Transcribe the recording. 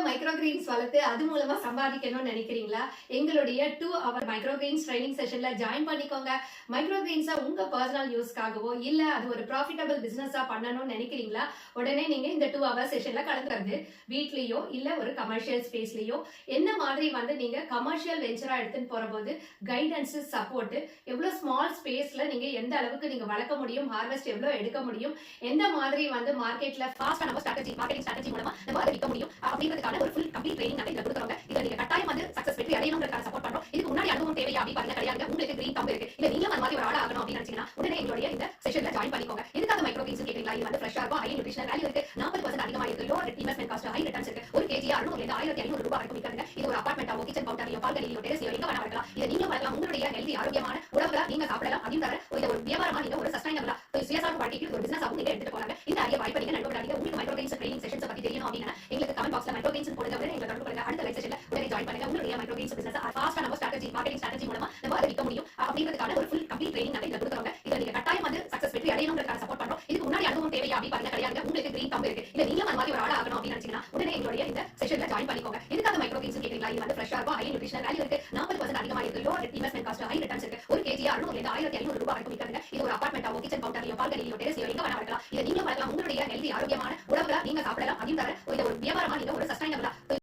Micro grains வளர்த்து அது மூலமா சம்பாதிக்கணும்னு நினைக்கிறீங்களா? எங்களுடைய 2 ஹவர் மைக்ரோ கிரெயின்ஸ் ட்ரைனிங் செஷன்ல ஜாயின் பண்ணிக்கோங்க. மைக்ரோ கிரெயின்ஸ உங்க பர்சனல் யூஸ்க்காகவோ இல்ல அது ஒரு ப்ராஃபிட்டபிள் பிசினஸா பண்ணணும்னு நினைக்கிறீங்களா? உடனே நீங்க இந்த 2 ஹவர் செஷன்ல கலந்துக்கிறது. வீட்லயோ இல்ல ஒரு கமர்ஷியல் ஸ்பேஸ்லயோ என்ன மாதிரி நீங்க கமர்ஷியல் வெஞ்சரா எடுத்துட்டு போறபோது கைடன்ஸ், சப்போர்ட், எவ்வளவு ஸ்மால் ஸ்பேஸ்ல நீங்க எந்த அளவுக்கு நீங்க வளர்க்க முடியும், ஹார்வெஸ்ட் எவ்வளவு எடுக்க முடியும், எந்த மாதிரி மார்க்கெட்ல ஃபாஸ்டா நம்ம மார்க்கெட்டிங் ஸ்ட்ராட்டஜி மூலமா நம்ம அதை விற்க முடியும் அப்படிங்கிறதுக்கான ஒரு ஃபுல் கம்ப்ளீட் ட்ரைனிங் நாங்க இதுல கொடுக்குறோங்க. இதுல நீங்க கட்டாயம் சக்சஸ் பெற்று அடையணும்ன்றதுக்காக சப்போர்ட் பண்றோம். இதுக்கு முன்னாடி அனுபவம் தேவையா அப்படி பாருங்க, கிடையாது. உங்களுக்கு கிரீன் தம்பு இருக்கு, இல்ல நீங்களும் அந்த மாதிரி ஒரு ஆளா ஆகணும் அப்படின்னு நினைச்சீங்கன்னா உடனே எங்களுடைய இந்த செஷன்ல ஜாயின் பண்ணிக்கோங்க. எதுக்காக மைக்ரோ கிரீன்ஸ் கேக்குறீங்களா? இது ஃப்ரெஷ்ஷா இருக்கும், ஹை நியூட்ரிஷனல் வேல்யூ இருக்கு, 40% அதிகமா இருக்கு, low investment cost, high returns இருக்கு. ஒரு கேஜி 600 இருந்து 1500 ரூபாய் வரைக்கும் விற்கிறாங்க. இது ஒரு அபார்ட்மெண்டாவோ, கிச்சன் கவுண்டர்லயோ, பால்கனிலயோ, டெரஸ்லயோ எங்க வேணா வளர்க்கலாம். இதை நீங்களும் வளர்க்கலாம். உங்களுடைய ஹெல்தி ஆரோக்கியமான உணவுகளை நீங்க சாப்பிடலாம். அப்படின்னு தர இதை ஒரு வியாபாரமா நீங்க ஒரு சஸ்டைனபிளா சுயசார்பு வாழ்க்கைக்கு ஒரு பிசினஸ் ஆகும் நீங்க எடுத்துட்டு போறாங்க. இந்த அரிய வாய்ப்பை நீங்க நண்பர்களாக உங்களுக்கு மைக்ரோ கிரீன்ஸ் ட்ரைனிங் செஷன்ஸ் பத்தி தெரியணும் அப்படின்னா எங்களுக்கு கமெண்ட் பாக்ஸ்ல மைக்ரோ கிரீன்ஸ் போடுங்க. உடனே எங்களை தொடர்பு பண்ணுங்க. அடுத்த லைவ் செஷன்ல உடனே ஜாயின் பண்ணுங்க. உங்களுடைய மைக்ரோ கிரீன்ஸ் பிசினஸ் ஃபாஸ்டா நம்ம மார்க்கெட்டிங் ஸ்ட்ராட்டஜி மூலமா நம்ம அதை விற்க முடியும் அப்படிங்கிறதுக்கான ஒரு ஃபுல் கம்ப்ளீட் ட்ரைனிங் நாங்க இதுல கொடுக்குறோங்க. இதுல நீங்க கட்டாயம் சக்சஸ் பெற்று அடையணும்ன்றதுக்காக சப்போர்ட் பண்றோம். இதுக்கு முன்னாடி அனுபவம் தேவையா அப்படி பாருங்க, கிடையாது. உங்களுக்கு கிரீன் தம்பு இருக்கு, இல்ல நீங்களும் அந்த மாதிரி ஒரு ஆளா ஆகணும் அப்படின்னு நினைச்சீங்கன்னா உடனே எங்களுடைய இந்த செஷன்ல ஜாயின் பண்ணிக்கோங்க. எதுக்காக மைக்ரோ கிரீன்ஸ் கேக்குறீங்களா? இது ஃப்ரெஷ்ஷா இருக்கும், ஹை நியூட்ரிஷனல் வேல்யூ இருக்கு, 40% அதிகமா இருக்கு, low investment cost, high returns இருக்கு. ஒரு கேஜி 600 இருந்து 1500 ரூபாய் வரைக்கும் விற்கிறாங்க. இது ஒரு அபார்ட்மெண்டாவோ, கிச்சன் கவுண்டர்லயோ, பால்கனிலயோ, டெரஸ்லயோ எங்க வேணா வளர்க்கலாம். இதை நீங்களும் வளர்க்கலாம். உங்களுடைய ஹெல்தி ஆரோக்கியமான உணவுகளை நீங்க சாப்பிடலாம். அப்படின்னு தர இதை ஒரு வியாபாரமா